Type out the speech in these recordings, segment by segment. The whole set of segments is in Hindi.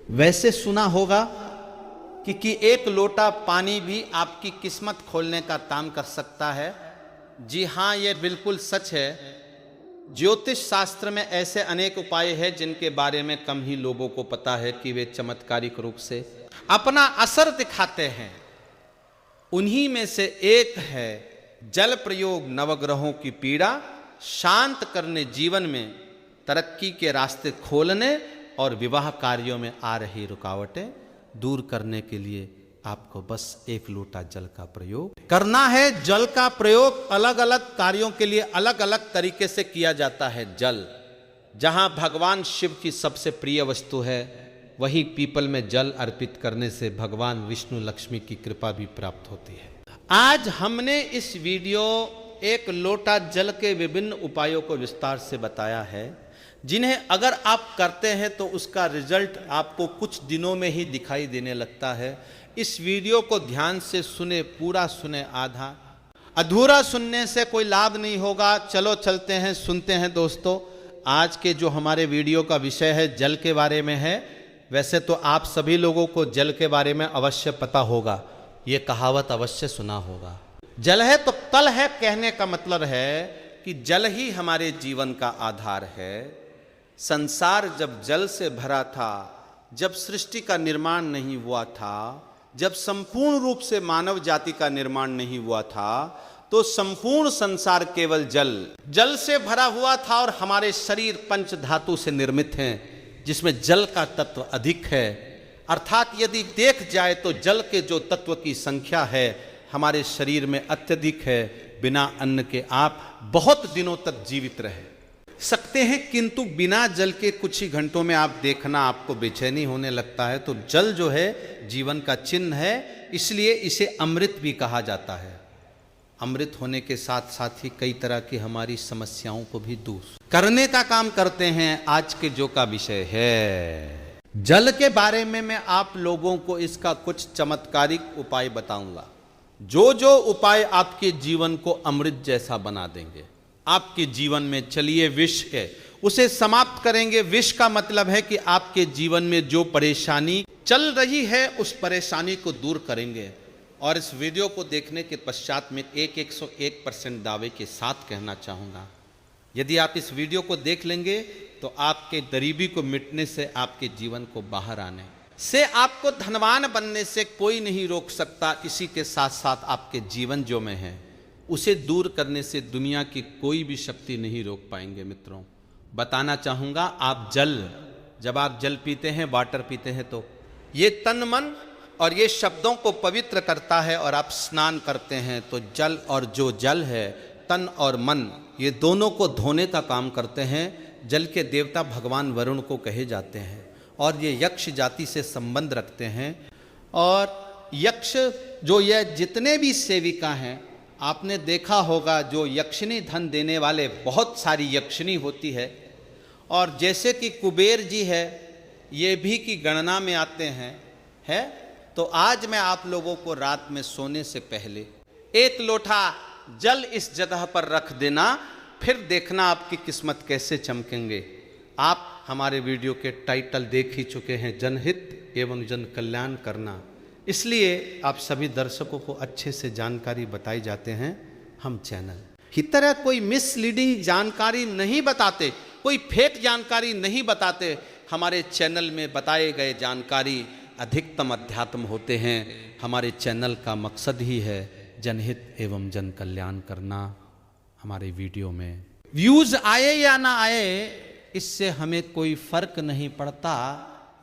वैसे सुना होगा कि एक लोटा पानी भी आपकी किस्मत खोलने का काम कर सकता है। जी हाँ, ये बिल्कुल सच है। ज्योतिष शास्त्र में ऐसे अनेक उपाय हैं जिनके बारे में कम ही लोगों को पता है कि वे चमत्कारिक रूप से अपना असर दिखाते हैं। उन्हीं में से एक है जल प्रयोग नवग्रहों की पीड़ा शांत करने, जीवन में तरक्की के रास्ते खोलने और विवाह कार्यों में आ रही रुकावटें दूर करने के लिए आपको बस एक लोटा जल का प्रयोग करना है। जल का प्रयोग अलग अलग कार्यों के लिए अलग अलग तरीके से किया जाता है। जल जहां भगवान शिव की सबसे प्रिय वस्तु है, वहीं पीपल में जल अर्पित करने से भगवान विष्णु लक्ष्मी की कृपा भी प्राप्त होती है। आज हमने इस वीडियो एक लोटा जल के विभिन्न उपायों को विस्तार से बताया है, जिन्हें अगर आप करते हैं तो उसका रिजल्ट आपको कुछ दिनों में ही दिखाई देने लगता है। इस वीडियो को ध्यान से सुने, पूरा सुने, आधा अधूरा सुनने से कोई लाभ नहीं होगा। चलो चलते हैं, सुनते हैं। दोस्तों, आज के जो हमारे वीडियो का विषय है जल के बारे में है। वैसे तो आप सभी लोगों को जल के बारे में अवश्य पता होगा, ये कहावत अवश्य सुना होगा, जल है तो कल है। कहने का मतलब है कि जल ही हमारे जीवन का आधार है। संसार जब जल से भरा था, जब सृष्टि का निर्माण नहीं हुआ था, जब संपूर्ण रूप से मानव जाति का निर्माण नहीं हुआ था, तो संपूर्ण संसार केवल जल से भरा हुआ था। और हमारे शरीर पंच धातु से निर्मित हैं, जिसमें जल का तत्व अधिक है। अर्थात यदि देख जाए तो जल के जो तत्व की संख्या है हमारे शरीर में अत्यधिक है। बिना अन्न के आप बहुत दिनों तक जीवित रह सकते हैं, किंतु बिना जल के कुछ ही घंटों में आप देखना आपको बेचैनी होने लगता है। तो जल जो है जीवन का चिन्ह है, इसलिए इसे अमृत भी कहा जाता है। अमृत होने के साथ साथ ही कई तरह की हमारी समस्याओं को भी दूर करने का काम करते हैं। आज के जो का विषय है जल के बारे में मैं आप लोगों को इसका कुछ चमत्कारिक उपाय बताऊंगा, जो उपाय आपके जीवन को अमृत जैसा बना देंगे। आपके जीवन में चलिए विष है उसे समाप्त करेंगे। विष का मतलब है कि आपके जीवन में जो परेशानी चल रही है उस परेशानी को दूर करेंगे। और इस वीडियो को देखने के पश्चात में 101% दावे के साथ कहना चाहूँगा, यदि आप इस वीडियो को देख लेंगे तो आपके गरीबी को मिटने से, आपके जीवन को बाहर आने से, आपको धनवान बनने से कोई नहीं रोक सकता। इसी के साथ साथ आपके जीवन जो में है उसे दूर करने से दुनिया की कोई भी शक्ति नहीं रोक पाएंगे। मित्रों, बताना चाहूँगा, आप जब आप जल पीते हैं, वाटर पीते हैं, तो ये तन मन और ये शब्दों को पवित्र करता है। और आप स्नान करते हैं तो जल, और जो जल है तन और मन, ये दोनों को धोने का काम करते हैं। जल के देवता भगवान वरुण को कहे जाते हैं और ये यक्ष जाति से संबंध रखते हैं। और यक्ष जो ये जितने भी सेविका हैं, आपने देखा होगा जो यक्षिणी धन देने वाले, बहुत सारी यक्षिणी होती है। और जैसे कि कुबेर जी है, ये भी की गणना में आते हैं है। तो आज मैं आप लोगों को रात में सोने से पहले एक लोटा जल इस जगह पर रख देना, फिर देखना आपकी किस्मत कैसे चमकेंगे। आप हमारे वीडियो के टाइटल देख ही चुके हैं, जनहित एवं जन कल्याण करना, इसलिए आप सभी दर्शकों को अच्छे से जानकारी बताई जाते हैं। हम चैनल की तरह कोई मिसलीडिंग जानकारी नहीं बताते, कोई फेक जानकारी नहीं बताते। हमारे चैनल में बताए गए जानकारी अधिकतम अध्यात्म होते हैं। हमारे चैनल का मकसद ही है जनहित एवं जन कल्याण करना। हमारे वीडियो में व्यूज आए या ना आए, इससे हमें कोई फर्क नहीं पड़ता।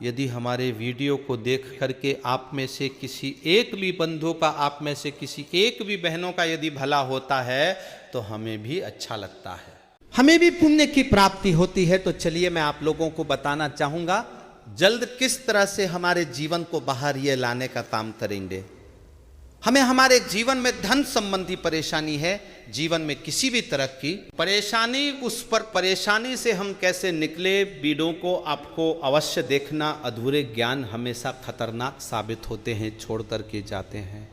यदि हमारे वीडियो को देख करके आप में से किसी एक भी बंधु का, आप में से किसी एक भी बहनों का यदि भला होता है तो हमें भी अच्छा लगता है, हमें भी पुण्य की प्राप्ति होती है। तो चलिए मैं आप लोगों को बताना चाहूँगा जल्द किस तरह से हमारे जीवन को बाहर ये लाने का काम करेंगे। हमें हमारे जीवन में धन संबंधी परेशानी है, जीवन में किसी भी तरह की परेशानी, उस पर परेशानी से हम कैसे निकले, वीडियो को आपको अवश्य देखना। अधूरे ज्ञान हमेशा खतरनाक साबित होते हैं, छोड़ कर के जाते हैं।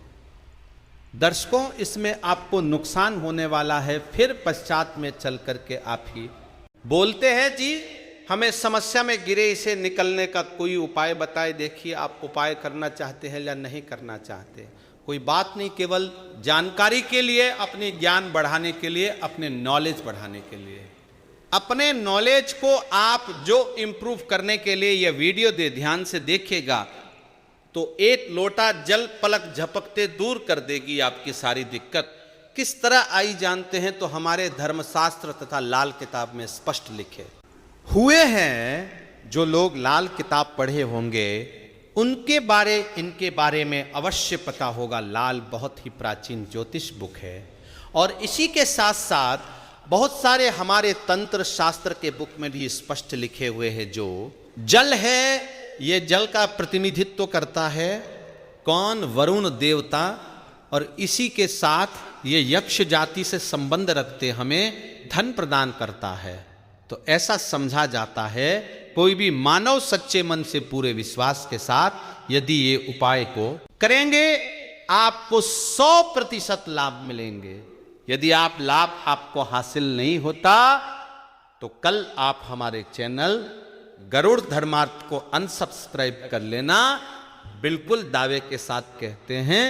दर्शकों, इसमें आपको नुकसान होने वाला है, फिर पश्चात में चल करके आप ही बोलते हैं जी हमें समस्या में गिरे, इसे निकलने का कोई उपाय बताए। देखिए आप उपाय करना चाहते हैं या नहीं करना चाहते, कोई बात नहीं, केवल जानकारी के लिए, अपने ज्ञान बढ़ाने के लिए, अपने नॉलेज बढ़ाने के लिए, अपने नॉलेज को आप जो इंप्रूव करने के लिए यह वीडियो ध्यान से देखिएगा तो एक लोटा जल पलक झपकते दूर कर देगी आपकी सारी दिक्कत। किस तरह आई जानते हैं तो हमारे धर्मशास्त्र तथा लाल किताब में स्पष्ट लिखे हुए हैं। जो लोग लाल किताब पढ़े होंगे इनके बारे में अवश्य पता होगा। लाल बहुत ही प्राचीन ज्योतिष बुक है और इसी के साथ साथ बहुत सारे हमारे तंत्र शास्त्र के बुक में भी स्पष्ट लिखे हुए हैं। जो जल है, ये जल का प्रतिनिधित्व करता है कौन? वरुण देवता। और इसी के साथ ये यक्ष जाति से संबंध रखते हमें धन प्रदान करता है। तो ऐसा समझा जाता है, कोई भी मानव सच्चे मन से पूरे विश्वास के साथ यदि ये उपाय को करेंगे आपको 100% लाभ मिलेंगे। यदि आप लाभ आपको हासिल नहीं होता तो कल आप हमारे चैनल गरुड़ धर्मार्थ को अनसब्सक्राइब कर लेना। बिल्कुल दावे के साथ कहते हैं,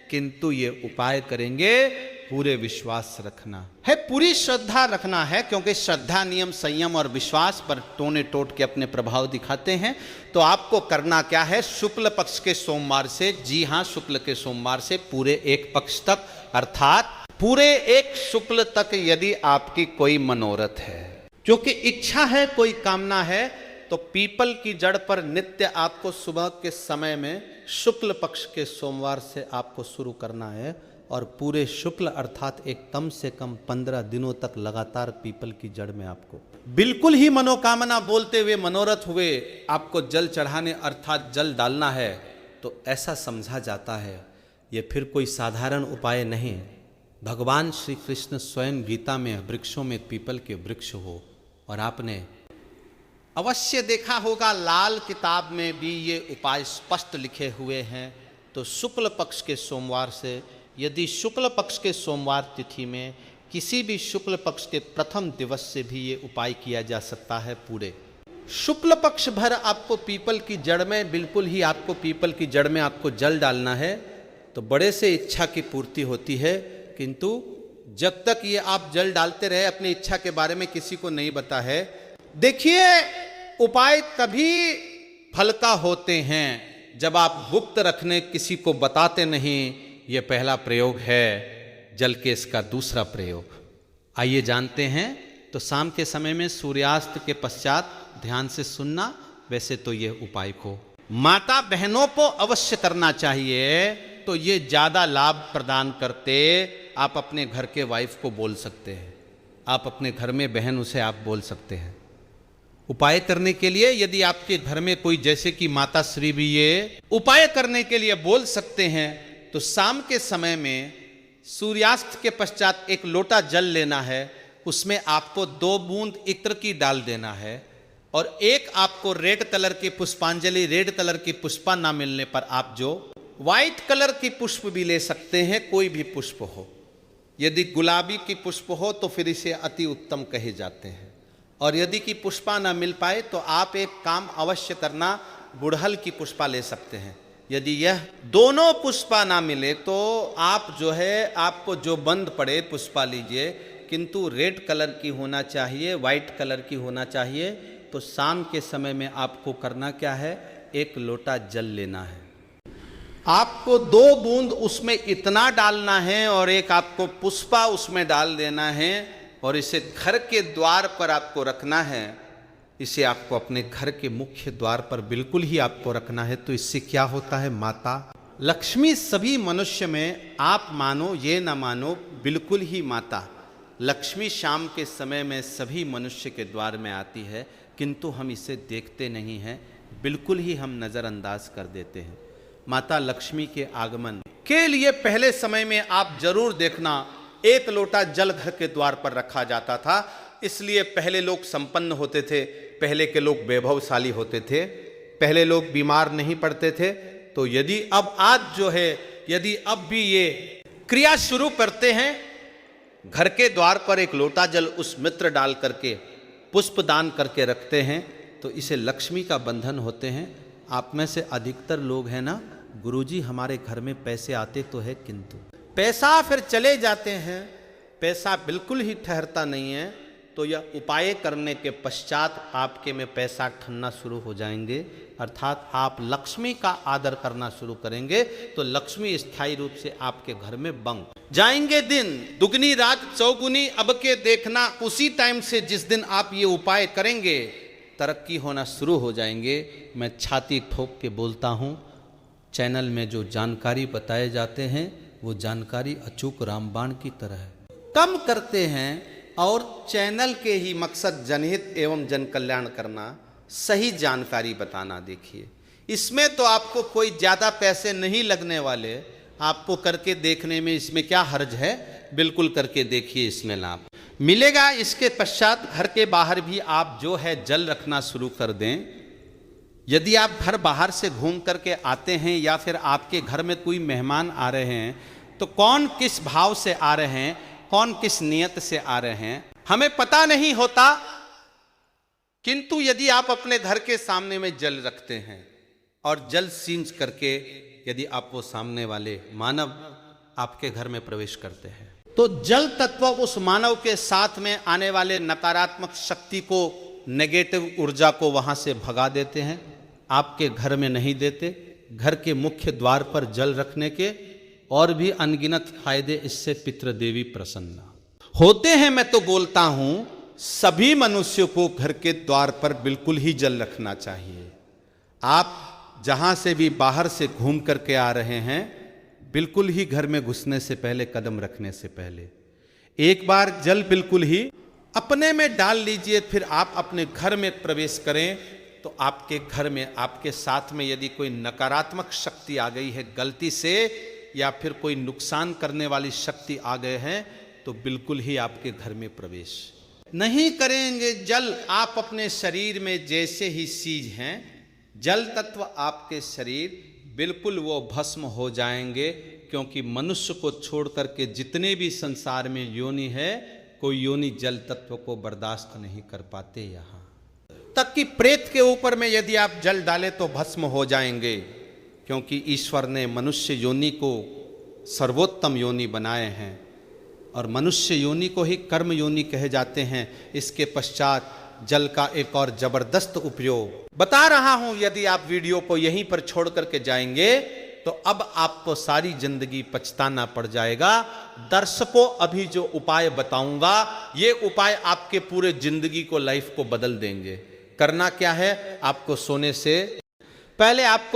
किंतु ये उपाय करेंगे पूरे विश्वास रखना है, पूरी श्रद्धा रखना है, क्योंकि श्रद्धा, नियम, संयम और विश्वास पर टोने टोट के अपने प्रभाव दिखाते हैं। तो आपको करना क्या है? शुक्ल पक्ष के सोमवार से, जी हां, शुक्ल के सोमवार से पूरे एक पक्ष तक, अर्थात पूरे एक शुक्ल तक यदि आपकी कोई मनोरथ है, क्योंकि इच्छा है, कोई कामना है, तो पीपल की जड़ पर नित्य आपको सुबह के समय में शुक्ल पक्ष के सोमवार से आपको शुरू करना है और पूरे शुक्ल अर्थात एक कम से कम 15 दिनों तक लगातार पीपल की जड़ में आपको बिल्कुल ही मनोकामना बोलते हुए, मनोरथ हुए आपको जल चढ़ाने अर्थात जल डालना है। तो ऐसा समझा जाता है, ये फिर कोई साधारण उपाय नहीं। भगवान श्री कृष्ण स्वयं गीता में वृक्षों में पीपल के वृक्ष हो, और आपने अवश्य देखा होगा लाल किताब में भी ये उपाय स्पष्ट लिखे हुए हैं। तो शुक्ल पक्ष के सोमवार से, यदि शुक्ल पक्ष के सोमवार तिथि में किसी भी शुक्ल पक्ष के प्रथम दिवस से भी ये उपाय किया जा सकता है। पूरे शुक्ल पक्ष भर आपको पीपल की जड़ में, बिल्कुल ही आपको पीपल की जड़ में आपको जल डालना है। तो बड़े से इच्छा की पूर्ति होती है, किंतु जब तक ये आप जल डालते रहे, अपनी इच्छा के बारे में किसी को नहीं बता है। देखिए उपाय तभी फल का होते हैं जब आप गुप्त रखने, किसी को बताते नहीं। ये पहला प्रयोग है जल के, इसका दूसरा प्रयोग आइए जानते हैं। तो शाम के समय में सूर्यास्त के पश्चात ध्यान से सुनना। वैसे तो ये उपाय को माता बहनों को अवश्य करना चाहिए, तो ये ज्यादा लाभ प्रदान करते। आप अपने घर के वाइफ को बोल सकते हैं, आप अपने घर में बहन, उसे आप बोल सकते हैं उपाय करने के लिए। यदि आपके घर में कोई, जैसे कि माता श्री भी ये उपाय करने के लिए बोल सकते हैं, तो शाम के समय में सूर्यास्त के पश्चात एक लोटा जल लेना है, उसमें आपको 2 बूंद इत्र की डाल देना है, और एक आपको रेड कलर की पुष्पांजलि, रेड कलर की पुष्पा ना मिलने पर आप जो व्हाइट कलर की पुष्प भी ले सकते हैं, कोई भी पुष्प हो। यदि गुलाबी की पुष्प हो तो फिर इसे अति उत्तम कहे जाते हैं, और यदि की पुष्पा ना मिल पाए तो आप एक काम अवश्य करना, गुड़हल की पुष्पा ले सकते हैं। यदि यह दोनों पुष्पा ना मिले तो आप जो है, आपको जो बंद पड़े पुष्पा लीजिए, किंतु रेड कलर की होना चाहिए, व्हाइट कलर की होना चाहिए। तो शाम के समय में आपको करना क्या है? एक लोटा जल लेना है, आपको 2 बूंद उसमें इतना डालना है और एक आपको पुष्पा उसमें डाल देना है, और इसे घर के द्वार पर आपको रखना है। इसे आपको अपने घर के मुख्य द्वार पर बिल्कुल ही आपको रखना है। तो इससे क्या होता है? माता लक्ष्मी सभी मनुष्य में, आप मानो ये ना मानो, बिल्कुल ही माता लक्ष्मी शाम के समय में सभी मनुष्य के द्वार में आती है, किंतु हम इसे देखते नहीं हैं, बिल्कुल ही हम नज़रअंदाज कर देते हैं। माता लक्ष्मी के आगमन के लिए पहले समय में आप जरूर देखना, एक लोटा जल घर के द्वार पर रखा जाता था। इसलिए पहले लोग संपन्न होते थे, पहले के लोग वैभवशाली होते थे, पहले लोग बीमार नहीं पड़ते थे। तो यदि अब आज जो है, यदि अब भी ये क्रिया शुरू करते हैं, घर के द्वार पर एक लोटा जल उस मित्र डाल करके पुष्प दान करके रखते हैं तो इसे लक्ष्मी का बंधन होते हैं। आप में से अधिकतर लोग हैं ना, गुरुजी हमारे घर में पैसे आते तो है किंतु पैसा फिर चले जाते हैं, पैसा बिल्कुल ही ठहरता नहीं है। तो यह उपाय करने के पश्चात आपके में पैसा ठनना शुरू हो जाएंगे, अर्थात आप लक्ष्मी का आदर करना शुरू करेंगे तो लक्ष्मी स्थायी रूप से आपके घर में बंग जाएंगे। दिन दुगनी रात चौगुनी अब के देखना, उसी टाइम से जिस दिन आप ये उपाय करेंगे तरक्की होना शुरू हो जाएंगे। मैं छाती ठोक के बोलता हूँ, चैनल में जो जानकारी बताए जाते हैं वो जानकारी अचूक रामबाण की तरह है। कम करते हैं और चैनल के ही मकसद जनहित एवं जन कल्याण करना, सही जानकारी बताना। देखिए इसमें तो आपको कोई ज़्यादा पैसे नहीं लगने वाले, आपको करके देखने में इसमें क्या हर्ज है, बिल्कुल करके देखिए, इसमें लाभ मिलेगा। इसके पश्चात घर के बाहर भी आप जो है जल रखना शुरू कर दें। यदि आप घर बाहर से घूम करके आते हैं या फिर आपके घर में कोई मेहमान आ रहे हैं तो कौन किस भाव से आ रहे हैं, कौन किस नियत से आ रहे हैं, हमें पता नहीं होता। किंतु यदि आप अपने घर के सामने में जल रखते हैं और जल सींच करके यदि आप वो सामने वाले मानव आपके घर में प्रवेश करते हैं तो जल तत्व उस मानव के साथ में आने वाले नकारात्मक शक्ति को, नेगेटिव ऊर्जा को वहां से भगा देते हैं, आपके घर में नहीं देते। घर के मुख्य द्वार पर जल रखने के और भी अनगिनत फायदे इससे पितृदेवी प्रसन्न होते हैं। मैं तो बोलता हूं सभी मनुष्यों को घर के द्वार पर बिल्कुल ही जल रखना चाहिए। आप जहां से भी बाहर से घूम करके आ रहे हैं, बिल्कुल ही घर में घुसने से पहले, कदम रखने से पहले एक बार जल बिल्कुल ही अपने में डाल लीजिए। फिर आप अपने घर में प्रवेश करें तो आपके घर में, आपके साथ में यदि कोई नकारात्मक शक्ति आ गई है गलती से या फिर कोई नुकसान करने वाली शक्ति आ गए हैं तो बिल्कुल ही आपके घर में प्रवेश नहीं करेंगे। जल आप अपने शरीर में जैसे ही सीज हैं, जल तत्व आपके शरीर बिल्कुल वो भस्म हो जाएंगे, क्योंकि मनुष्य को छोड़ करके जितने भी संसार में योनि है, कोई योनि जल तत्व को बर्दाश्त नहीं कर पाते। यहाँ तक कि प्रेत के ऊपर में यदि आप जल डालें तो भस्म हो जाएंगे, क्योंकि ईश्वर ने मनुष्य योनि को सर्वोत्तम योनि बनाए हैं और मनुष्य योनि को ही कर्म योनि कहे जाते हैं। इसके पश्चात जल का एक और जबरदस्त उपयोग बता रहा हूं। यदि आप वीडियो को यहीं पर छोड़ करके जाएंगे तो अब आपको सारी जिंदगी पछताना पड़ जाएगा। दर्शकों, अभी जो उपाय बताऊंगा ये उपाय आपके पूरे जिंदगी को, लाइफ को बदल देंगे। करना क्या है, आपको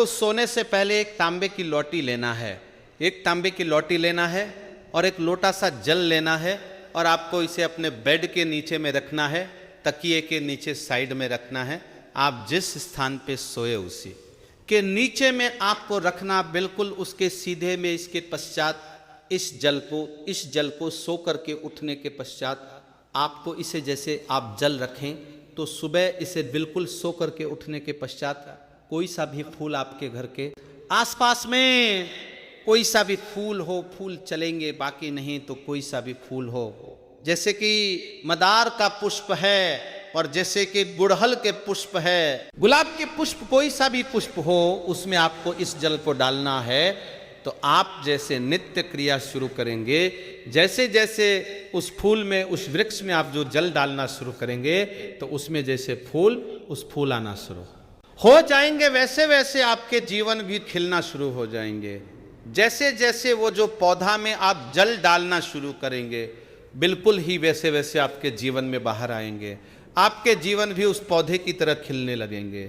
सोने से पहले एक तांबे की लोटी लेना है। एक तांबे की लोटी लेना है और एक लोटा सा जल लेना है और आपको इसे अपने बेड के नीचे में रखना है, तकिए के नीचे साइड में रखना है। आप जिस स्थान पे सोए उसी के नीचे में आपको रखना, बिल्कुल उसके सीधे में। इसके पश्चात इस जल को सो करके उठने के पश्चात आपको इसे, जैसे आप जल रखें तो सुबह इसे बिल्कुल सो करके उठने के पश्चात कोई सा भी फूल, आपके घर के आसपास में कोई सा भी फूल हो, फूल चलेंगे, बाकी नहीं तो कोई सा भी फूल हो, जैसे कि मदार का पुष्प है और जैसे कि गुड़हल के पुष्प है, गुलाब के पुष्प, कोई सा भी पुष्प हो, उसमें आपको इस जल को डालना है। तो आप जैसे नित्य क्रिया शुरू करेंगे, जैसे जैसे उस फूल में, उस वृक्ष में आप जो जल डालना शुरू करेंगे तो उसमें जैसे फूल आना शुरू हो जाएंगे, वैसे वैसे आपके जीवन भी खिलना शुरू हो जाएंगे। जैसे जैसे वो जो पौधा में आप जल डालना शुरू करेंगे, बिल्कुल ही वैसे वैसे आपके जीवन में बाहर आएंगे। आपके जीवन भी उस पौधे की तरह खिलने लगेंगे,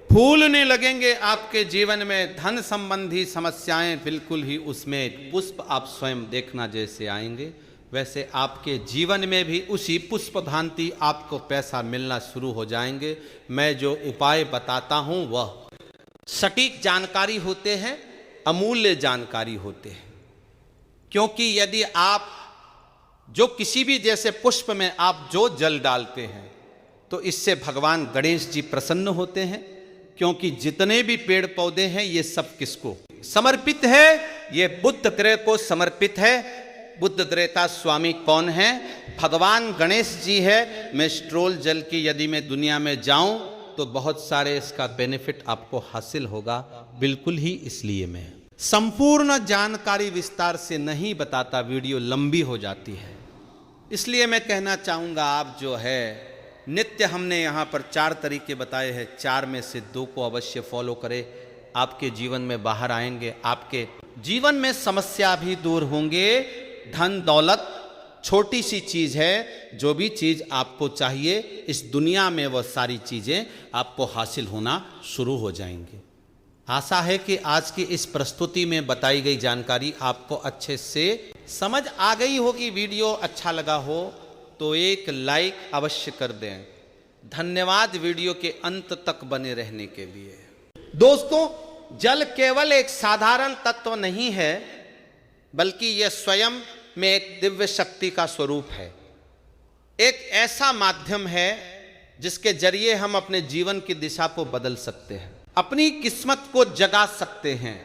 फूलने लगेंगे। आपके जीवन में धन संबंधी समस्याएं बिल्कुल ही उसमें पुष्प आप स्वयं देखना जैसे आएंगे, वैसे आपके जीवन में भी उसी पुष्प भांति आपको पैसा मिलना शुरू हो जाएंगे। मैं जो उपाय बताता हूं वह सटीक जानकारी होते हैं, अमूल्य जानकारी होते हैं। क्योंकि यदि आप जो किसी भी जैसे पुष्प में आप जो जल डालते हैं तो इससे भगवान गणेश जी प्रसन्न होते हैं। क्योंकि जितने भी पेड़ पौधे हैं ये सब किसको समर्पित है, ये बुद्ध ग्रह को समर्पित है। बुद्ध त्रेता स्वामी कौन है? भगवान गणेश जी है। मेस्ट्रोल जल की यदि मैं दुनिया में जाऊं तो बहुत सारे इसका बेनिफिट आपको हासिल होगा। बिल्कुल ही इसलिए मैं संपूर्ण जानकारी विस्तार से नहीं बताता, वीडियो लंबी हो जाती है। इसलिए मैं कहना चाहूँगा, आप जो है नित्य हमने यहाँ पर 4 तरीके बताए हैं, 4 में से 2 को अवश्य फॉलो करें। आपके जीवन में बाहर आएंगे, आपके जीवन में समस्या भी दूर होंगे। धन दौलत छोटी सी चीज़ है, जो भी चीज़ आपको चाहिए इस दुनिया में वह सारी चीज़ें आपको हासिल होना शुरू हो जाएंगी। आशा है कि आज की इस प्रस्तुति में बताई गई जानकारी आपको अच्छे से समझ आ गई होगी। वीडियो अच्छा लगा हो तो एक लाइक अवश्य कर दें। धन्यवाद वीडियो के अंत तक बने रहने के लिए। दोस्तों, जल केवल एक साधारण तत्व नहीं है, बल्कि यह स्वयं में एक दिव्य शक्ति का स्वरूप है। एक ऐसा माध्यम है जिसके जरिए हम अपने जीवन की दिशा को बदल सकते हैं, अपनी किस्मत को जगा सकते हैं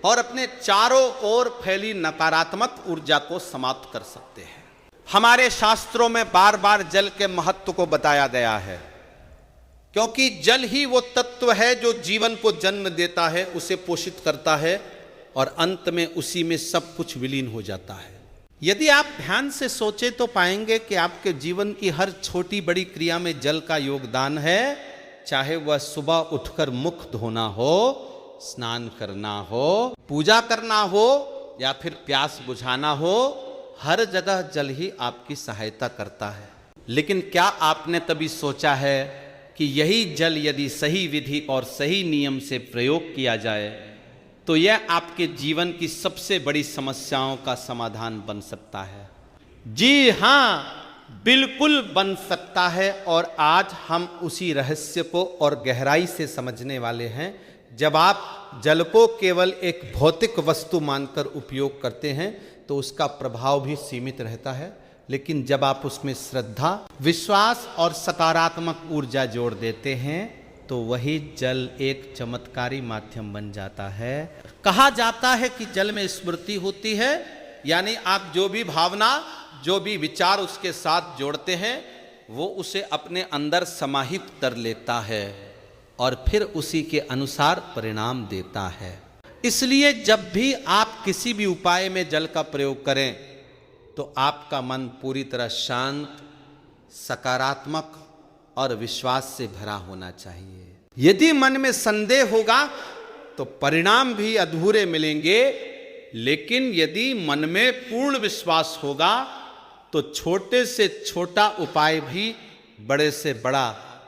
और अपने चारों ओर फैली नकारात्मक ऊर्जा को समाप्त कर सकते हैं। हमारे शास्त्रों में बार बार जल के महत्व को बताया गया है, क्योंकि जल ही वो तत्व है जो जीवन को जन्म देता है, उसे पोषित करता है और अंत में उसी में सब कुछ विलीन हो जाता है। यदि आप ध्यान से सोचें तो पाएंगे कि आपके जीवन की हर छोटी बड़ी क्रिया में जल का योगदान है। चाहे वह सुबह उठकर मुख धोना हो, स्नान करना हो, पूजा करना हो या फिर प्यास बुझाना हो, हर जगह जल ही आपकी सहायता करता है। लेकिन क्या आपने कभी सोचा है कि यही जल यदि सही विधि और सही नियम से प्रयोग किया जाए तो यह आपके जीवन की सबसे बड़ी समस्याओं का समाधान बन सकता है? जी हाँ, बिल्कुल बन सकता है। और आज हम उसी रहस्य को और गहराई से समझने वाले हैं। जब आप जल को केवल एक भौतिक वस्तु मानकर उपयोग करते हैं तो उसका प्रभाव भी सीमित रहता है, लेकिन जब आप उसमें श्रद्धा, विश्वास और सकारात्मक ऊर्जा जोड़ देते हैं तो वही जल एक चमत्कारी माध्यम बन जाता है। कहा जाता है कि जल में स्मृति होती है, यानी आप जो भी भावना, जो भी विचार उसके साथ जोड़ते हैं वो उसे अपने अंदर समाहित कर लेता है और फिर उसी के अनुसार परिणाम देता है। इसलिए जब भी आप किसी भी उपाय में जल का प्रयोग करें तो आपका मन पूरी तरह शांत, सकारात्मक और विश्वास से भरा होना चाहिए। यदि मन में संदेह होगा तो परिणाम भी अधूरे मिलेंगे, लेकिन यदि मन में पूर्ण विश्वास होगा तो छोटे से छोटा उपाय भी बड़े से बड़ा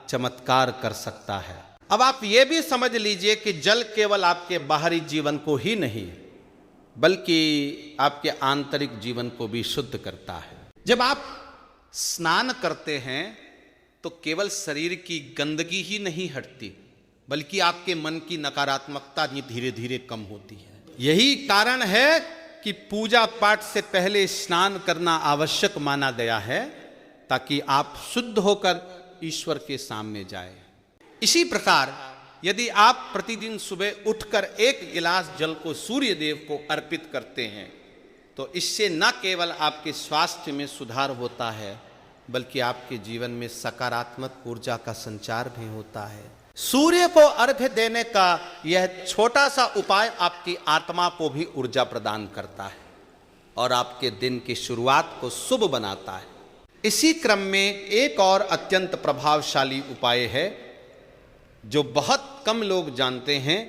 चमत्कार कर सकता है। अब आप ये भी समझ लीजिए कि जल केवल आपके बाहरी जीवन को ही नहीं बल्कि आपके आंतरिक जीवन को भी शुद्ध करता है। जब आप स्नान करते हैं तो केवल शरीर की गंदगी ही नहीं हटती, बल्कि आपके मन की नकारात्मकता धीरे धीरे कम होती है। यही कारण है कि पूजा पाठ से पहले स्नान करना आवश्यक माना गया है, ताकि आप शुद्ध होकर ईश्वर के सामने जाए। इसी प्रकार यदि आप प्रतिदिन सुबह उठकर 1 गिलास जल को सूर्य देव को अर्पित करते हैं तो इससे न केवल आपके स्वास्थ्य में सुधार होता है, बल्कि आपके जीवन में सकारात्मक ऊर्जा का संचार भी होता है। सूर्य को अर्घ्य देने का यह छोटा सा उपाय आपकी आत्मा को भी ऊर्जा प्रदान करता है और आपके दिन की शुरुआत को शुभ बनाता है। इसी क्रम में एक और अत्यंत प्रभावशाली उपाय है जो बहुत कम लोग जानते हैं,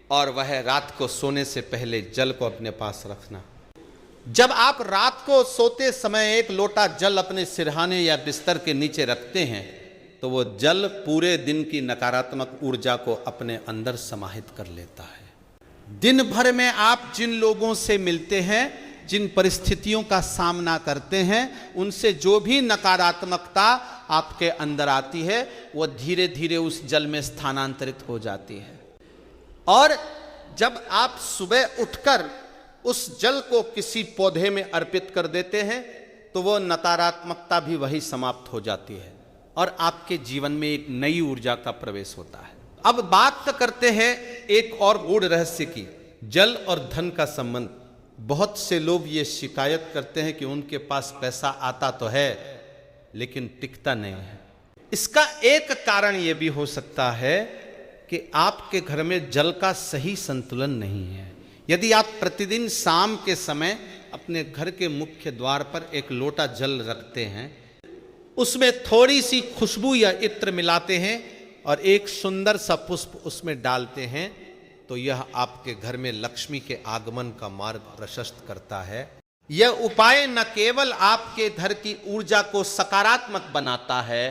और वह है रात को सोने से पहले जल को अपने पास रखना। जब आप रात को सोते समय 1 लोटा जल अपने सिरहाने या बिस्तर के नीचे रखते हैं तो वो जल पूरे दिन की नकारात्मक ऊर्जा को अपने अंदर समाहित कर लेता है। दिन भर में आप जिन लोगों से मिलते हैं, जिन परिस्थितियों का सामना करते हैं, उनसे जो भी नकारात्मकता आपके अंदर आती है वो धीरे धीरे उस जल में स्थानांतरित हो जाती है। और जब आप सुबह उठकर उस जल को किसी पौधे में अर्पित कर देते हैं तो वो नकारात्मकता भी वही समाप्त हो जाती है और आपके जीवन में एक नई ऊर्जा का प्रवेश होता है। अब बात करते हैं एक और गूढ़ रहस्य की, जल और धन का संबंध। बहुत से लोग ये शिकायत करते हैं कि उनके पास पैसा आता तो है लेकिन टिकता नहीं है। इसका एक कारण यह भी हो सकता है कि आपके घर में जल का सही संतुलन नहीं है। यदि आप प्रतिदिन शाम के समय अपने घर के मुख्य द्वार पर एक लोटा जल रखते हैं, उसमें थोड़ी सी खुशबू या इत्र मिलाते हैं और एक सुंदर सा पुष्प उसमें डालते हैं, तो यह आपके घर में लक्ष्मी के आगमन का मार्ग प्रशस्त करता है। यह उपाय न केवल आपके घर की ऊर्जा को सकारात्मक बनाता है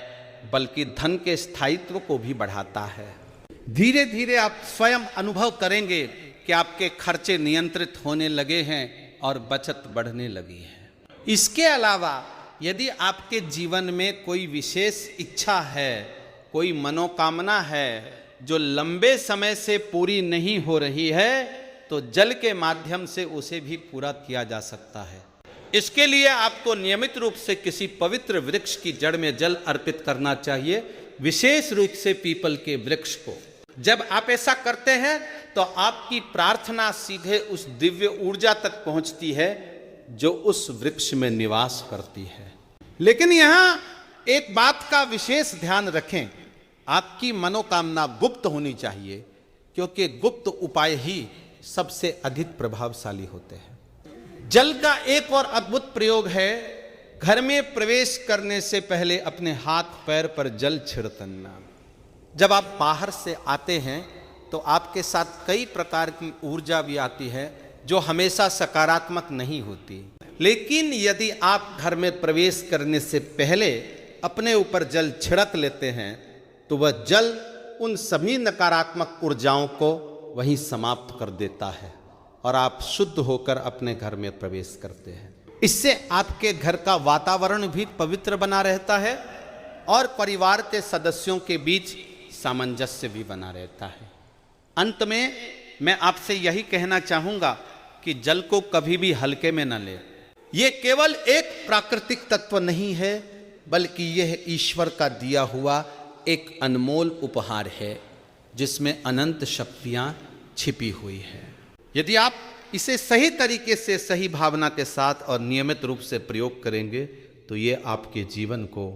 बल्कि धन के स्थायित्व को भी बढ़ाता है। धीरे धीरे आप स्वयं अनुभव करेंगे कि आपके खर्चे नियंत्रित होने लगे हैं और बचत बढ़ने लगी है। इसके अलावा यदि आपके जीवन में कोई विशेष इच्छा है, कोई मनोकामना है जो लंबे समय से पूरी नहीं हो रही है, तो जल के माध्यम से उसे भी पूरा किया जा सकता है। इसके लिए आपको नियमित रूप से किसी पवित्र वृक्ष की जड़ में जल अर्पित करना चाहिए, विशेष रूप से पीपल के वृक्ष को। जब आप ऐसा करते हैं तो आपकी प्रार्थना सीधे उस दिव्य ऊर्जा तक पहुंचती है जो उस वृक्ष में निवास करती है। लेकिन यहां एक बात का विशेष ध्यान रखें, आपकी मनोकामना गुप्त होनी चाहिए, क्योंकि गुप्त उपाय ही सबसे अधिक प्रभावशाली होते हैं। जल का एक और अद्भुत प्रयोग है, घर में प्रवेश करने से पहले अपने हाथ पैर पर जल छिड़कना। जब आप बाहर से आते हैं तो आपके साथ कई प्रकार की ऊर्जा भी आती है जो हमेशा सकारात्मक नहीं होती, लेकिन यदि आप घर में प्रवेश करने से पहले अपने ऊपर जल छिड़क लेते हैं तो वह जल उन सभी नकारात्मक ऊर्जाओं को वहीं समाप्त कर देता है और आप शुद्ध होकर अपने घर में प्रवेश करते हैं। इससे आपके घर का वातावरण भी पवित्र बना रहता है और परिवार के सदस्यों के बीच सामंजस्य भी बना रहता है। अंत में मैं आपसे यही कहना चाहूँगा कि जल को कभी भी हल्के में न लें। ये केवल एक प्राकृतिक तत्व नहीं है बल्कि यह ईश्वर का दिया हुआ एक अनमोल उपहार है जिसमें अनंत शक्तियाँ छिपी हुई है। यदि आप इसे सही तरीके से, सही भावना के साथ और नियमित रूप से प्रयोग करेंगे तो ये आपके जीवन को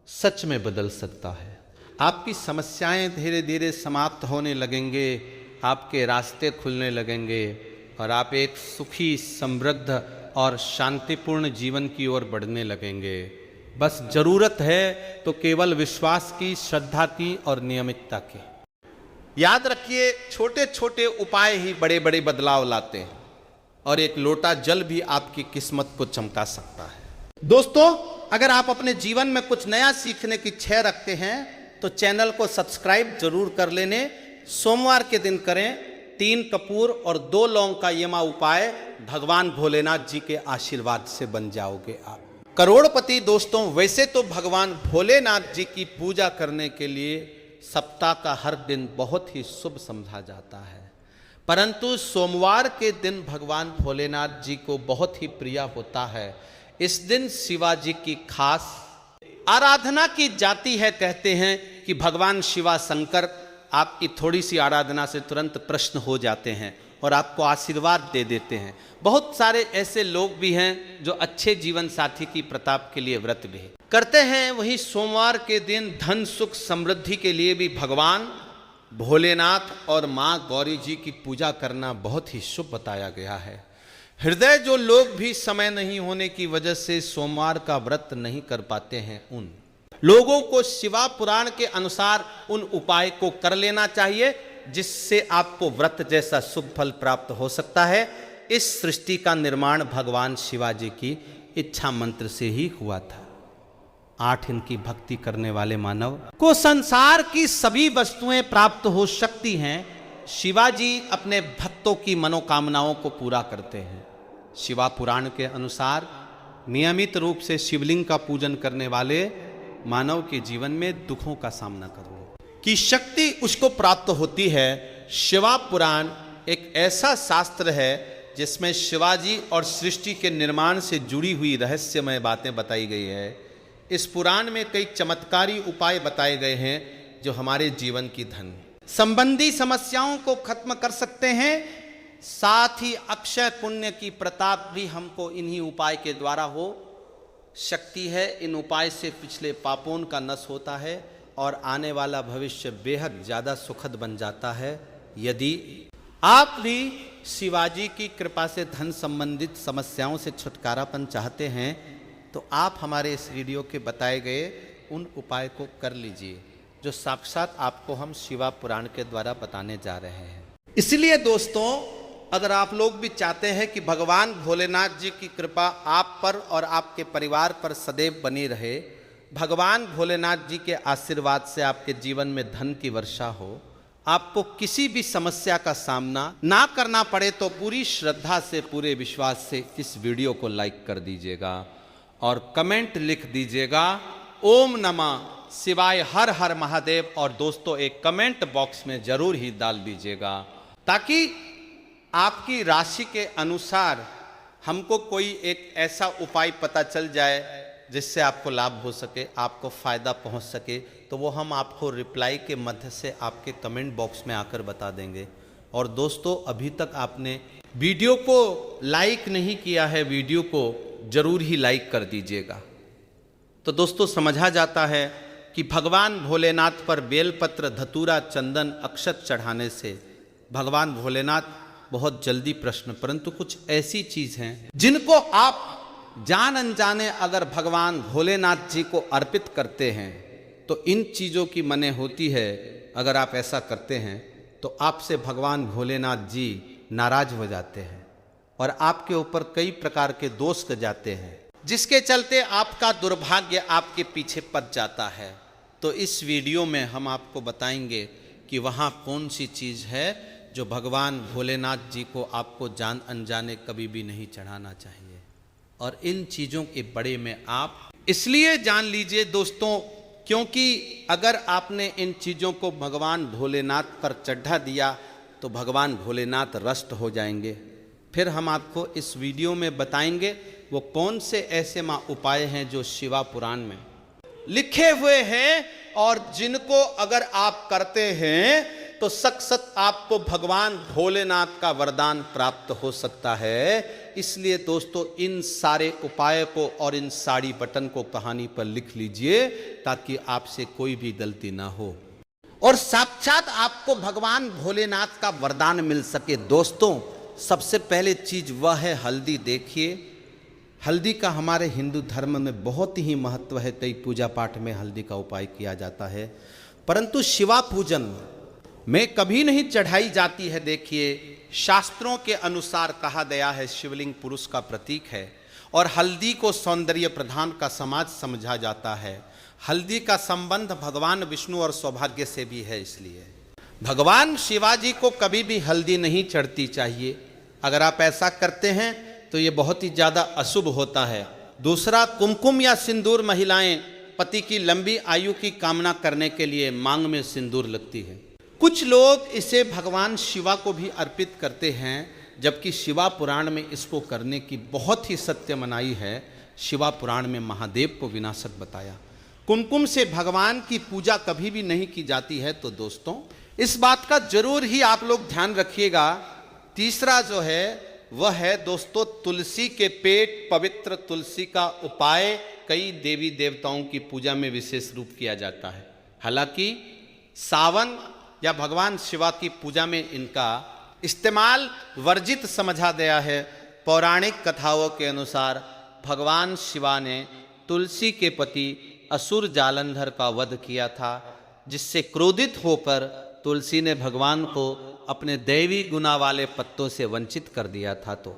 सच में बदल सकता है। आपकी समस्याएं धीरे धीरे समाप्त होने लगेंगे, आपके रास्ते खुलने लगेंगे और आप एक सुखी, समृद्ध और शांतिपूर्ण जीवन की ओर बढ़ने लगेंगे। बस जरूरत है तो केवल विश्वास की, श्रद्धा की और नियमितता की। याद रखिए, छोटे छोटे उपाय ही बड़े बड़े बदलाव लाते हैं और एक लोटा जल भी आपकी किस्मत को चमका सकता है। दोस्तों, अगर आप अपने जीवन में कुछ नया सीखने की इच्छा रखते हैं तो चैनल को सब्सक्राइब जरूर कर लेने। सोमवार के दिन करें 3 कपूर और 2 लौंग का यमा उपाय, भगवान भोलेनाथ जी के आशीर्वाद से बन जाओगे आप करोड़पति। दोस्तों, वैसे तो भगवान भोलेनाथ जी की पूजा करने के लिए सप्ताह का हर दिन बहुत ही शुभ समझा जाता है, परंतु सोमवार के दिन भगवान भोलेनाथ जी को बहुत ही प्रिय होता है। इस दिन शिवाजी की खास आराधना की जाती है। कहते हैं कि भगवान शिवा शंकर आपकी थोड़ी सी आराधना से तुरंत प्रसन्न हो जाते हैं और आपको आशीर्वाद दे देते हैं। बहुत सारे ऐसे लोग भी हैं जो अच्छे जीवन साथी की प्रताप के लिए व्रत भी करते हैं। वही सोमवार के दिन धन, सुख, समृद्धि के लिए भी भगवान भोलेनाथ और माँ गौरी जी की पूजा करना बहुत ही शुभ बताया गया है। हृदय जो लोग भी समय नहीं होने की वजह से सोमवार का व्रत नहीं कर पाते हैं, उन लोगों को शिवा पुराण के अनुसार उन उपाय को कर लेना चाहिए जिससे आपको व्रत जैसा शुभ फल प्राप्त हो सकता है। इस सृष्टि का निर्माण भगवान शिवाजी की इच्छा मंत्र से ही हुआ था। 8 इनकी भक्ति करने वाले मानव को संसार की सभी वस्तुएं प्राप्त हो सकती हैं। शिवाजी अपने भक्तों की मनोकामनाओं को पूरा करते हैं। शिवा पुराण के अनुसार नियमित रूप से शिवलिंग का पूजन करने वाले मानव के जीवन में दुखों का सामना करने की शक्ति उसको प्राप्त होती है। शिवा पुराण एक ऐसा शास्त्र है जिसमें शिवाजी और सृष्टि के निर्माण से जुड़ी हुई रहस्यमय बातें बताई गई है। इस पुराण में कई चमत्कारी उपाय बताए गए हैं जो हमारे जीवन की धन संबंधी समस्याओं को खत्म कर सकते हैं साथ ही अक्षय पुण्य की प्रताप भी हमको इन्हीं उपाय के द्वारा हो सकती है। इन उपाय से पिछले पापों का नश होता है और आने वाला भविष्य बेहद ज़्यादा सुखद बन जाता है। यदि आप भी शिवाजी की कृपा से धन संबंधित समस्याओं से छुटकारापन चाहते हैं तो आप हमारे इस वीडियो के बताए गए उन उपाय को कर लीजिए जो साक्षात आपको हम शिवा पुराण के द्वारा बताने जा रहे हैं। इसलिए दोस्तों, अगर आप लोग भी चाहते हैं कि भगवान भोलेनाथ जी की कृपा आप पर और आपके परिवार पर सदैव बनी रहे, भगवान भोलेनाथ जी के आशीर्वाद से आपके जीवन में धन की वर्षा हो, आपको किसी भी समस्या का सामना ना करना पड़े, तो पूरी श्रद्धा से, पूरे विश्वास से इस वीडियो को लाइक कर दीजिएगा और कमेंट लिख दीजिएगा ओम नमः शिवाय, हर हर महादेव। और दोस्तों, एक कमेंट बॉक्स में जरूर ही डाल दीजिएगा ताकि आपकी राशि के अनुसार हमको कोई एक ऐसा उपाय पता चल जाए जिससे आपको लाभ हो सके, आपको फायदा पहुंच सके, तो वो हम आपको रिप्लाई के मध्य से आपके कमेंट बॉक्स में आकर बता देंगे। और दोस्तों, अभी तक आपने वीडियो को लाइक नहीं किया है, वीडियो को जरूर ही लाइक कर दीजिएगा। तो दोस्तों, समझा जाता है कि भगवान भोलेनाथ पर बेलपत्र, धतूरा, चंदन, अक्षत चढ़ाने से भगवान भोलेनाथ बहुत जल्दी प्रश्न, परंतु कुछ ऐसी चीज हैं जिनको आप जान अनजाने अगर भगवान भोलेनाथ जी को अर्पित करते हैं तो इन चीजों की मने होती है। अगर आप ऐसा करते हैं तो आपसे भगवान भोलेनाथ जी नाराज हो जाते हैं और आपके ऊपर कई प्रकार के दोष जाते हैं, जिसके चलते आपका दुर्भाग्य आपके पीछे पड़ जाता है। तो इस वीडियो में हम आपको बताएंगे कि वहाँ कौन सी चीज़ है जो भगवान भोलेनाथ जी को आपको जान अनजाने कभी भी नहीं चढ़ाना चाहिए। और इन चीज़ों के बड़े में आप इसलिए जान लीजिए दोस्तों, क्योंकि अगर आपने इन चीज़ों को भगवान भोलेनाथ पर चढ़ा दिया तो भगवान भोलेनाथ रष्ट हो जाएंगे। फिर हम आपको इस वीडियो में बताएंगे वो कौन से ऐसे उपाय हैं जो शिवा पुराण में लिखे हुए हैं और जिनको अगर आप करते हैं तो सख्त आपको भगवान भोलेनाथ का वरदान प्राप्त हो सकता है। इसलिए दोस्तों, इन सारे उपाय को और इन साड़ी बटन को कहानी पर लिख लीजिए ताकि आपसे कोई भी गलती ना हो और साक्षात आपको भगवान भोलेनाथ का वरदान मिल सके। दोस्तों, सबसे पहले चीज वह है हल्दी। देखिए, हल्दी का हमारे हिंदू धर्म में बहुत ही महत्व है। कई पूजा पाठ में हल्दी का उपाय किया जाता है, परंतु शिवा पूजन में कभी नहीं चढ़ाई जाती है। देखिए, शास्त्रों के अनुसार कहा गया है शिवलिंग पुरुष का प्रतीक है और हल्दी को सौंदर्य प्रधान का समाज समझा जाता है। हल्दी का संबंध भगवान विष्णु और सौभाग्य से भी है, इसलिए भगवान शिवाजी को कभी भी हल्दी नहीं चढ़ती चाहिए। अगर आप ऐसा करते हैं तो ये बहुत ही ज़्यादा अशुभ होता है। दूसरा, कुमकुम या सिंदूर महिलाएं पति की लंबी आयु की कामना करने के लिए मांग में सिंदूर लगती है। कुछ लोग इसे भगवान शिवा को भी अर्पित करते हैं, जबकि शिवा पुराण में इसको करने की बहुत ही सत्य मनाही है। शिवा पुराण में महादेव को विनाशक बताया। कुमकुम से भगवान की पूजा कभी भी नहीं की जाती है। तो दोस्तों, इस बात का जरूर ही आप लोग ध्यान रखिएगा। तीसरा जो है वह है दोस्तों तुलसी के पेट। पवित्र तुलसी का उपाय कई देवी देवताओं की पूजा में विशेष रूप किया जाता है। हालांकि सावन या भगवान शिवा की पूजा में इनका इस्तेमाल वर्जित समझा गया है। पौराणिक कथाओं के अनुसार भगवान शिवा ने तुलसी के पति असुर जालंधर का वध किया था, जिससे क्रोधित होकर तुलसी ने भगवान को अपने दैवी गुना वाले पत्तों से वंचित कर दिया था। तो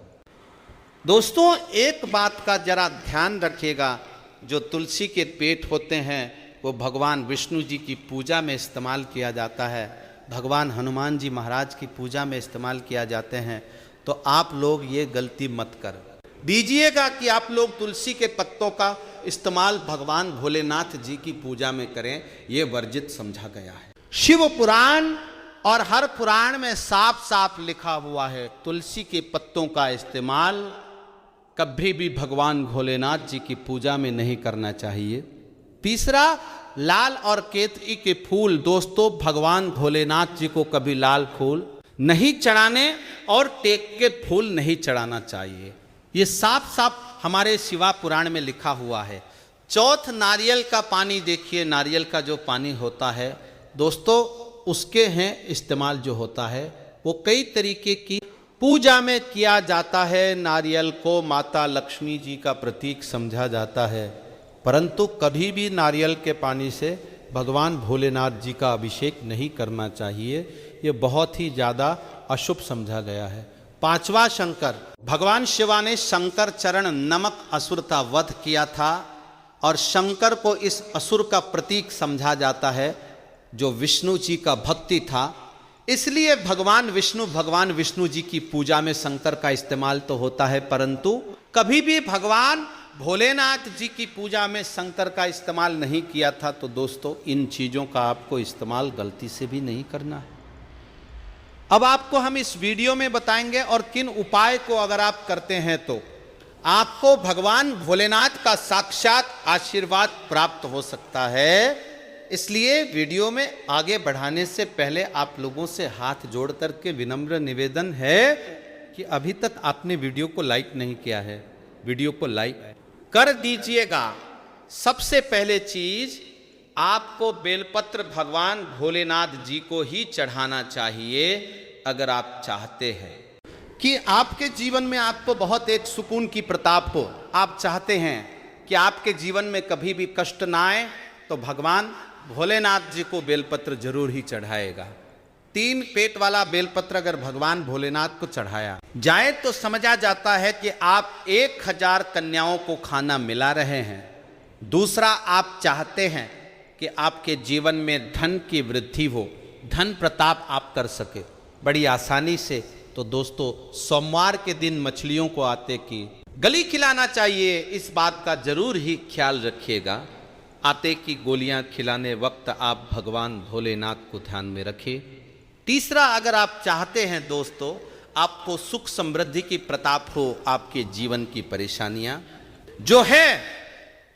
दोस्तों, एक बात का जरा ध्यान रखिएगा, जो तुलसी के पेट होते हैं वो भगवान विष्णु जी की पूजा में इस्तेमाल किया जाता है, भगवान हनुमान जी महाराज की पूजा में इस्तेमाल किया जाते हैं। तो आप लोग ये गलती मत कर दीजिएगा कि आप लोग तुलसी के पत्तों का इस्तेमाल भगवान भोलेनाथ जी की पूजा में करें, ये वर्जित समझा गया है। शिव पुराण और हर पुराण में साफ साफ लिखा हुआ है तुलसी के पत्तों का इस्तेमाल कभी भी भगवान भोलेनाथ जी की पूजा में नहीं करना चाहिए। तीसरा, लाल और केतकी के फूल। दोस्तों, भगवान भोलेनाथ जी को कभी लाल फूल नहीं चढ़ाने और टेक के फूल नहीं चढ़ाना चाहिए। ये साफ साफ हमारे शिवा पुराण में लिखा हुआ है। चौथ नारियल का पानी देखिए, नारियल का जो पानी होता है दोस्तों, उसके हैं इस्तेमाल जो होता है वो कई तरीके की पूजा में किया जाता है। नारियल को माता लक्ष्मी जी का प्रतीक समझा जाता है, परंतु कभी भी नारियल के पानी से भगवान भोलेनाथ जी का अभिषेक नहीं करना चाहिए। ये बहुत ही ज़्यादा अशुभ समझा गया है। पांचवा शंकर, भगवान शिवा ने शंकर चरण नमक असुर का वध किया था और शंकर को इस असुर का प्रतीक समझा जाता है जो विष्णु जी का भक्ति था। इसलिए भगवान विष्णु जी की पूजा में शंकर का इस्तेमाल तो होता है, परंतु कभी भी भगवान भोलेनाथ जी की पूजा में शंकर का इस्तेमाल नहीं किया था। तो दोस्तों इन चीज़ों का आपको इस्तेमाल गलती से भी नहीं करना है। अब आपको हम इस वीडियो में बताएंगे और किन उपाय को अगर आप करते हैं तो आपको भगवान भोलेनाथ का साक्षात आशीर्वाद प्राप्त हो सकता है। इसलिए वीडियो में आगे बढ़ाने से पहले आप लोगों से हाथ जोड़ करके विनम्र निवेदन है कि अभी तक आपने वीडियो को लाइक नहीं किया है, वीडियो को लाइक कर दीजिएगा। सबसे पहले चीज, आपको बेलपत्र भगवान भोलेनाथ जी को ही चढ़ाना चाहिए। अगर आप चाहते हैं कि आपके जीवन में आपको बहुत एक सुकून की प्रताप हो, आप चाहते हैं कि आपके जीवन में कभी भी कष्ट ना आए, तो भगवान भोलेनाथ जी को बेलपत्र जरूर ही चढ़ाएगा। 3 पेट वाला बेलपत्र अगर भगवान भोलेनाथ को चढ़ाया जाए तो समझा जाता है कि आप 1000 कन्याओं को खाना मिला रहे हैं। दूसरा, आप चाहते हैं कि आपके जीवन में धन की वृद्धि हो, धन प्रताप आप कर सके बड़ी आसानी से। तो दोस्तों सोमवार के दिन मछलियों को आटे की गली खिलाना चाहिए, इस बात का जरूर ही ख्याल रखिएगा। आटे की गोलियां खिलाने वक्त आप भगवान भोलेनाथ को ध्यान में रखें। तीसरा, अगर आप चाहते हैं दोस्तों आपको सुख समृद्धि की प्रताप हो, आपके जीवन की परेशानियां जो है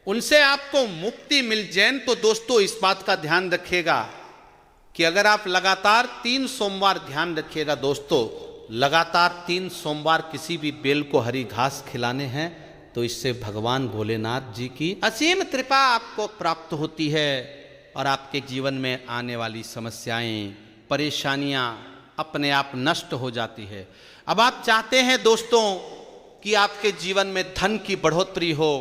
उनसे आपको मुक्ति मिल जाए, तो दोस्तों इस बात का ध्यान रखिएगा कि अगर आप लगातार 3 सोमवार, ध्यान रखिएगा दोस्तों, लगातार 3 सोमवार किसी भी बेल को हरी घास खिलाने हैं तो इससे भगवान भोलेनाथ जी की असीम कृपा आपको प्राप्त होती है और आपके जीवन में आने वाली समस्याएं, परेशानियां अपने आप नष्ट हो जाती है। अब आप चाहते हैं दोस्तों कि आपके जीवन में धन की बढ़ोतरी हो,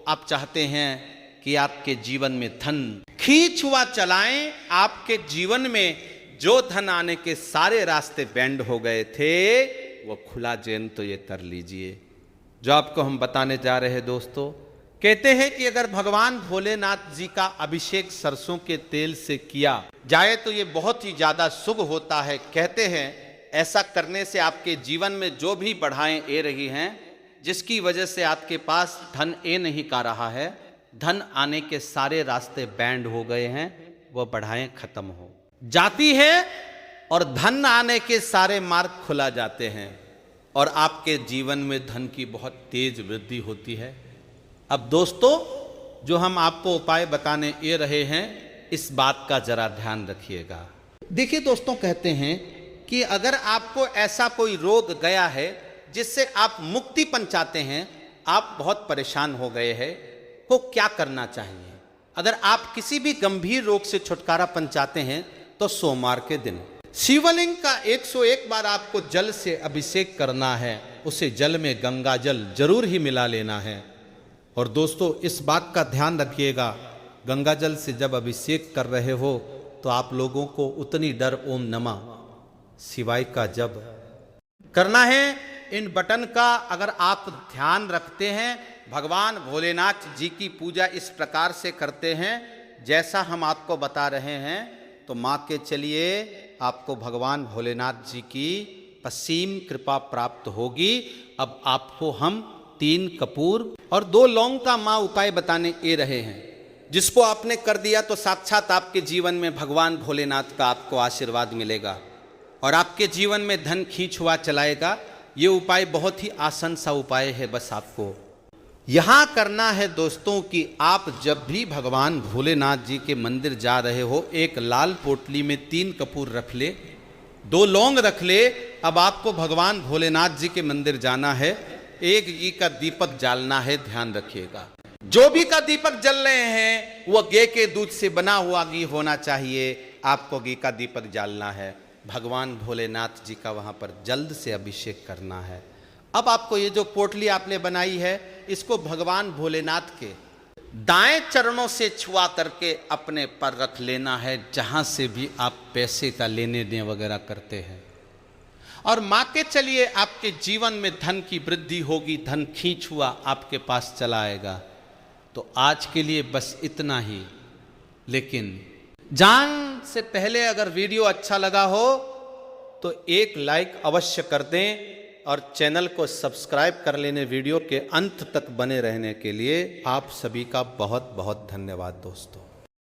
आप चाहते हैं कि आपके जीवन में धन खींचुआ चलाएं, आपके जीवन में जो धन आने के सारे रास्ते बैंड हो गए थे वो खुला जैन तो ये कर लीजिए। जो आपको हम बताने जा रहे हैं दोस्तों, कहते हैं कि अगर भगवान भोलेनाथ जी का अभिषेक सरसों के तेल से किया जाए तो ये बहुत ही ज्यादा शुभ होता है। कहते हैं ऐसा करने से आपके जीवन में जो भी बढ़ाएं ए रही हैं, जिसकी वजह से आपके पास धन ए नहीं का रहा है, धन आने के सारे रास्ते बैंड हो गए हैं, वो बढ़ाएं खत्म हो जाती है और धन आने के सारे मार्ग खुला जाते हैं और आपके जीवन में धन की बहुत तेज वृद्धि होती है। अब दोस्तों जो हम आपको उपाय बताने ये रहे हैं, इस बात का जरा ध्यान रखिएगा। देखिए दोस्तों, कहते हैं कि अगर आपको ऐसा कोई रोग गया है जिससे आप मुक्ति चाहते हैं, आप बहुत परेशान हो गए हैं, तो क्या करना चाहिए? अगर आप किसी भी गंभीर रोग से छुटकारा चाहते हैं तो सोमवार के दिन शिवलिंग का 101 बार आपको जल से अभिषेक करना है, उसे जल में गंगा जल जरूर ही मिला लेना है। और दोस्तों इस बात का ध्यान रखिएगा, गंगा जल से जब अभिषेक कर रहे हो तो आप लोगों को उतनी डर ओम नमः शिवाय का जप करना है। इन बटन का अगर आप ध्यान रखते हैं, भगवान भोलेनाथ जी की पूजा इस प्रकार से करते हैं जैसा हम आपको बता रहे हैं, तो मान के चलिए आपको भगवान भोलेनाथ जी की असीम कृपा प्राप्त होगी। अब आपको हम 3 कपूर और 2 लौंग का माँ उपाय बताने ये रहे हैं, जिसको आपने कर दिया तो साक्षात आपके जीवन में भगवान भोलेनाथ का आपको आशीर्वाद मिलेगा और आपके जीवन में धन खींच हुआ चलाएगा। ये उपाय बहुत ही आसान सा उपाय है, बस आपको यहाँ करना है दोस्तों कि आप जब भी भगवान भोलेनाथ जी के मंदिर जा रहे हो, एक लाल पोटली में 3 कपूर रख ले, 2 लौंग रख ले। अब आपको भगवान भोलेनाथ जी के मंदिर जाना है, 1 घी का दीपक जालना है, ध्यान रखिएगा। जो भी का दीपक जल रहे हैं वो गाय के दूध से बना हुआ घी होना चाहिए। आपको घी का दीपक जालना है, भगवान भोलेनाथ जी का वहां पर जल्द से अभिषेक करना है। अब आपको ये जो पोटली आपने बनाई है, इसको भगवान भोलेनाथ के दाएं चरणों से छुआ करके अपने पर रख लेना है, जहां से भी आप पैसे का लेने देने वगैरह करते हैं। और मां के चलिए आपके जीवन में धन की वृद्धि होगी, धन खींच हुआ आपके पास चला आएगा। तो आज के लिए बस इतना ही, लेकिन जान से पहले अगर वीडियो अच्छा लगा हो तो एक लाइक अवश्य कर दें और चैनल को सब्सक्राइब कर लेने। वीडियो के अंत तक बने रहने के लिए आप सभी का बहुत बहुत धन्यवाद दोस्तों।